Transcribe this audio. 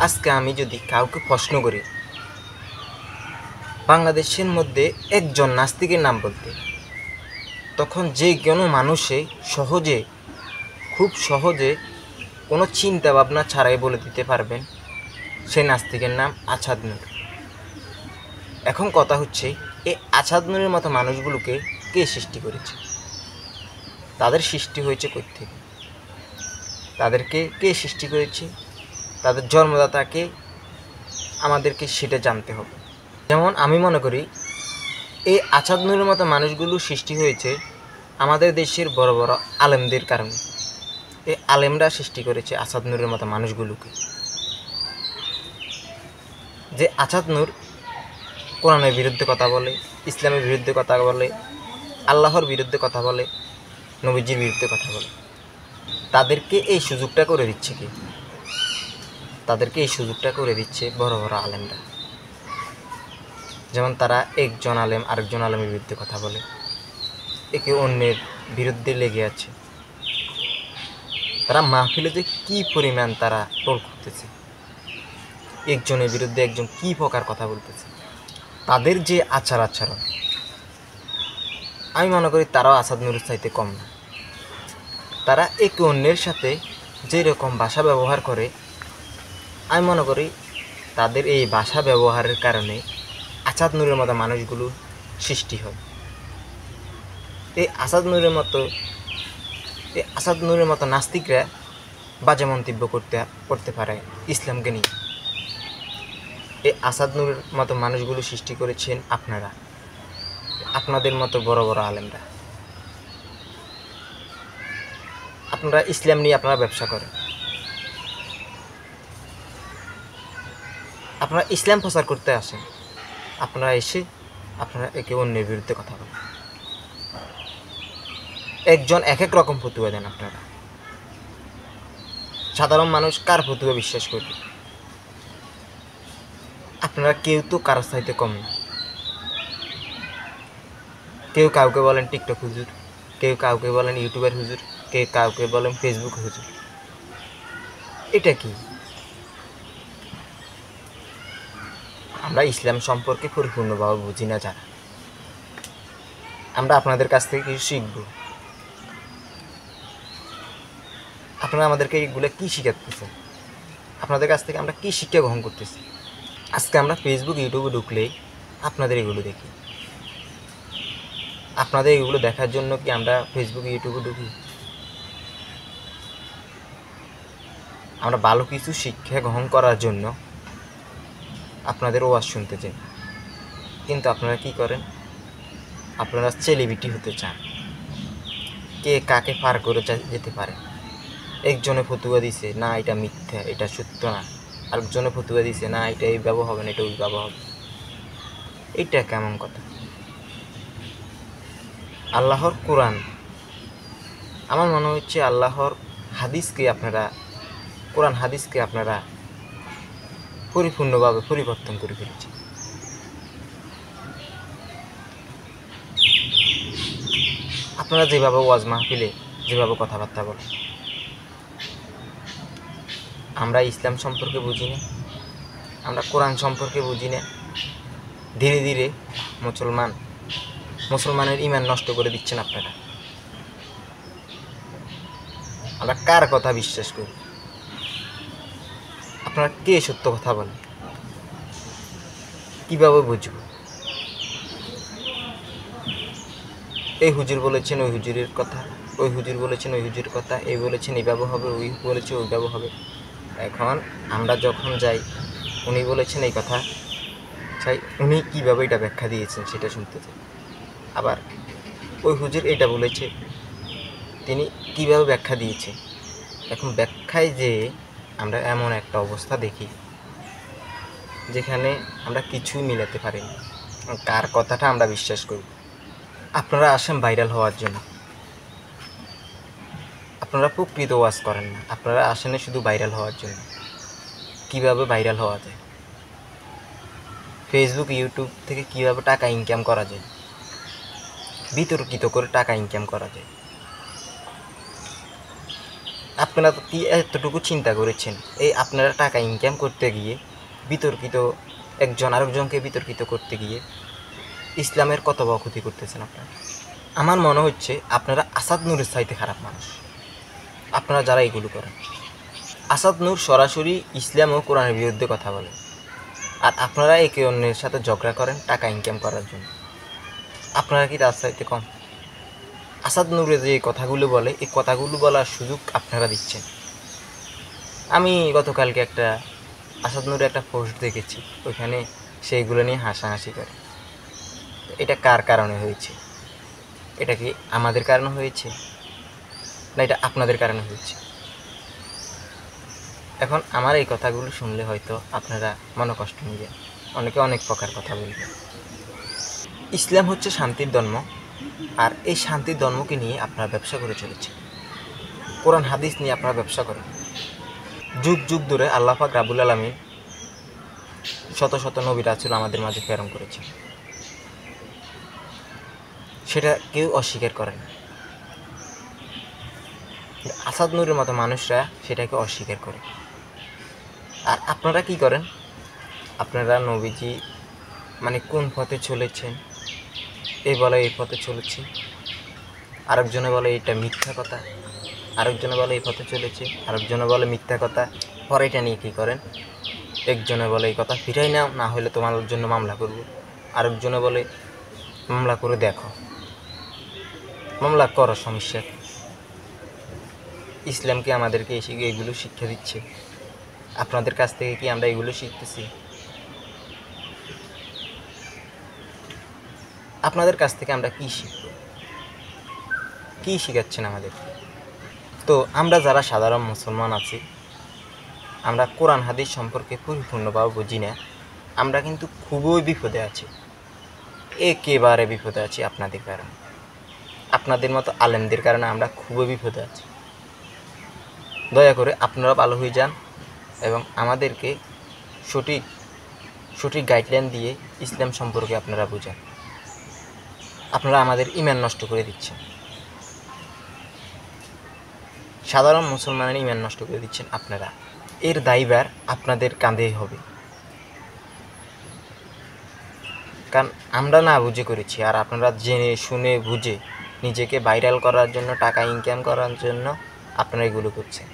আজকে আমি যদি কাউকে প্রশ্ন করি বাংলাদেশের মধ্যে একজন নাস্তিকের নাম বলতে, তখন যে কোনো মানুষে খুব সহজে কোনো চিন্তা ভাবনা ছাড়াই বলে দিতে পারবেন সেই নাস্তিকের নাম আছাদ নূর। এখন কথা হচ্ছে, এই আছাদ নূরের মতো মানুষগুলোকে কে সৃষ্টি করেছে? তাদের সৃষ্টি হয়েছে কই থেকে? তাদেরকে কে সৃষ্টি করেছে? তাদের জন্মদাতাকে আমাদেরকে সেটা জানতে হবে। যেমন আমি মনে করি এই আছাদ নূরের মতো মানুষগুলো সৃষ্টি হয়েছে আমাদের দেশের বড় বড় আলেমদের কারণে। এই আলেমরা সৃষ্টি করেছে আছাদ নূরের মতো মানুষগুলোকে। যে আছাদ নূর কোরআনের বিরুদ্ধে কথা বলে, ইসলামের বিরুদ্ধে কথা বলে, আল্লাহর বিরুদ্ধে কথা বলে, নবীজির বিরুদ্ধে কথা বলে, তাদেরকে এই সুযোগটা করে দিচ্ছে কি? তাদেরকে এই সুযোগটা করে দিচ্ছে বড় বড় আলেমরা। যেমন তারা একজন আলেম আরেকজন আলেমের বিরুদ্ধে কথা বলে, একে অন্যের বিরুদ্ধে লেগে আছে। তারা মাহফিলে যে কী পরিমাণ তারা টোল করতেছে, একজনের বিরুদ্ধে একজন কী প্রকার কথা বলতেছে, তাদের যে আচরণ, আমি মনে করি তারাও আছাদ নূরের চাইতে কম না। তারা একে অন্যের সাথে যেরকম ভাষা ব্যবহার করে, আমি মনে করি তাদের এই ভাষা ব্যবহারের কারণে আছাদ নূরের মতো মানুষগুলো সৃষ্টি হয়। এই আছাদ নূরের মতো নাস্তিকরা বাজে মন্তব্য করতে পারে ইসলামকে নিয়ে। এই আছাদ নূরের মতো মানুষগুলো সৃষ্টি করেছেন আপনারা, আপনাদের মতো বড় বড় আলেমরা। আপনারা ইসলাম নিয়ে আপনারা ব্যবসা করেন, আপনারা ইসলাম প্রচার করতে আসেন, আপনারা একে অন্যের বিরুদ্ধে কথা বলেন। একজন এক এক রকম ফতুয়া দেন। আপনারা সাধারণ মানুষ কার ফতুয়া বিশ্বাস করবে? আপনারা কেউ তো কারোর চাইতে কম না। কেউ কাউকে বলেন টিকটক হুজুর, কেউ কাউকে বলেন ইউটিউবের হুজুর, কেউ কাউকে বলেন ফেসবুক হুজুর। এটা কি? আমরা ইসলাম সম্পর্কে পরিপূর্ণভাবে বুঝি না যারা, আমরা আপনাদের কাছ থেকে কিছু শিখব। আপনারা আমাদেরকে এইগুলো কী শিখাতেছেন? আপনাদের কাছ থেকে আমরা কী শিক্ষা গ্রহণ করতেছি? আজকে আমরা ফেসবুক ইউটিউবে ঢুকলেই আপনাদের এগুলো দেখি। আপনাদের এগুলো দেখার জন্য কি আমরা ফেসবুক ইউটিউবে ঢুকি? আমরা ভালো কিছু শিক্ষা গ্রহণ করার জন্য আপনাদের ওয়াজ শুনতে চাই, কিন্তু আপনারা কি করেন? আপনারা সেলিব্রিটি হতে চান, কে কাকে পার করে যেতে পারে। একজনে ফতুয়া দিছে, না এটা মিথ্যা, এটা সত্য না। আরেকজনে ফতুয়া দিছে, না এটা এইভাবে হবে না, এটা ওইভাবে হবে। এইটা কেমন কথা? আল্লাহর কোরআন, আমার মনে হচ্ছে আল্লাহর হাদিসকে আপনারা, কোরআন হাদিসকে আপনারা পরিপূর্ণভাবে পরিবর্তন করে ফেলেছে। আপনারা যেভাবে ওয়াজ মাহফিলে যেভাবে কথাবার্তা বলেন, আমরা ইসলাম সম্পর্কে বুঝি না, আমরা কোরআন সম্পর্কে বুঝি না। ধীরে ধীরে মুসলমানের ঈমান নষ্ট করে দিচ্ছেন আপনারা। আমরা কার কথা বিশ্বাস করি? আপনারা কে সত্য কথা বলেন? কীভাবে বুঝব? এই হুজুর বলেছেন ওই হুজুরের কথা, ওই হুজুর বলেছেন ওই হুজুরের কথা, এই বলেছেন এইভাবে হবে, ওই বলেছে ওইভাবে হবে। এখন আমরা যখন যাই, উনি বলেছেন এই কথা, চাই উনি কীভাবে এটা ব্যাখ্যা দিয়েছেন সেটা শুনতে চাই। আবার ওই হুজুর এটা বলেছে, তিনি কীভাবে ব্যাখ্যা দিয়েছে। এখন ব্যাখ্যায় যে আমরা এমন একটা অবস্থা দেখি যেখানে আমরা কিছুই মিলাতে পারি না, কার কথাটা আমরা বিশ্বাস করি। আপনারা আসেন ভাইরাল হওয়ার জন্য, আপনারা প্রকৃত ওয়াজ করেন না, আপনারা আসেন শুধু ভাইরাল হওয়ার জন্য। কিভাবে ভাইরাল হওয়া যায়, ফেসবুক ইউটিউব থেকে কিভাবে টাকা ইনকাম করা যায়, বিতর্কিত করে টাকা ইনকাম করা যায়। আপনারা কি এতটুকু চিন্তা করেছেন এই আপনারা টাকা ইনকাম করতে গিয়ে বিতর্কিত একজন আরেকজনকে বিতর্কিত করতে গিয়ে ইসলামের কত বড় ক্ষতি করতেছেন আপনারা? আমার মনে হচ্ছে আপনারা আসাদ নূরের চাইতে খারাপ মানুষ, আপনারা যারা এগুলো করেন। আসাদ নূর সরাসরি ইসলাম ও কোরআনের বিরুদ্ধে কথা বলে, আর আপনারা একে অন্যের সাথে ঝগড়া করেন টাকা ইনকাম করার জন্য। আপনারা কি তার চাইতে কম? আসাদ নূরে যে কথাগুলো বলে এই কথাগুলো বলার সুযোগ আপনারা দিচ্ছেন। আমি গতকালকে একটা আসাদ নূরের একটা পোস্ট দেখেছি, ওইখানে সেইগুলো নিয়ে হাসাহাসি করে। এটা কার কারণে হয়েছে? এটা কি আমাদের কারণে হয়েছে, না এটা আপনাদের কারণে হয়েছে? এখন আমার এই কথাগুলো শুনলে হয়তো আপনারা মনোকষ্ট নেবেন, অনেকে অনেক প্রকার কথা বলবেন। ইসলাম হচ্ছে শান্তির ধর্ম, আর এই শান্তির ধর্মকে নিয়ে আপনারা ব্যবসা করে চলেছে। কোরআন হাদিস নিয়ে আপনারা ব্যবসা করেন। যুগ যুগ ধরে আল্লাহ পাক রাব্বুল আলামিন শত শত নবী রাসূল আমাদের মাঝে প্রেরণ করেছেন, সেটা কেউ অস্বীকার করে না। আসাদ নূরের মতো মানুষরা সেটাকে অস্বীকার করে। আর আপনারা কি করেন? আপনারা নবীজি মানে কোন পথে চলেছেন এই বলে এই পথে চলেছি, আরেকজনে বলে এটা মিথ্যা কথা, আরেকজনে বলে এই পথে চলেছে, আরেকজনে বলে মিথ্যা কথা। পরে এটা নিয়ে কী করেন? একজনে বলে এই কথা ফিরাই নাও, না হলে তোমার জন্য মামলা করব। আরেকজনে বলে মামলা করে দেখো। মামলা করো, সমস্যা। ইসলামকে আমাদেরকে এইগুলো শিক্ষা দিচ্ছে। আপনাদের কাছ থেকে কি আমরা এগুলো শিখতেছি? আপনাদের কাছ থেকে আমরা কি শিখব? কি শিখাচ্ছেন আমাদের? তো আমরা যারা সাধারণ মুসলমান আছি, আমরা কোরআন হাদিস সম্পর্কে পরিপূর্ণভাবে বুঝি না, আমরা কিন্তু খুবই বিপদে আছি, একেবারে বিপদে আছি আপনাদের কারণে। আপনাদের মতো আলেমদের কারণে আমরা খুবই বিপদে আছি। দয়া করে আপনারা ভালো হয়ে যান এবং আমাদেরকে সঠিক সঠিক গাইডলাইন দিয়ে ইসলাম সম্পর্কে আপনারা বুঝান। আপনারা আমাদের ঈমান নষ্ট করে দিচ্ছেন, সাধারণ মুসলমানের ঈমান নষ্ট করে দিচ্ছেন আপনারা। এর দায়ভার আপনাদের কাঁধেই হবে, কারণ আমরা না বুঝে করেছি, আর আপনারা জেনে শুনে বুঝে নিজেকে ভাইরাল করার জন্য, টাকা ইনকাম করার জন্য আপনারা এগুলো করছেন।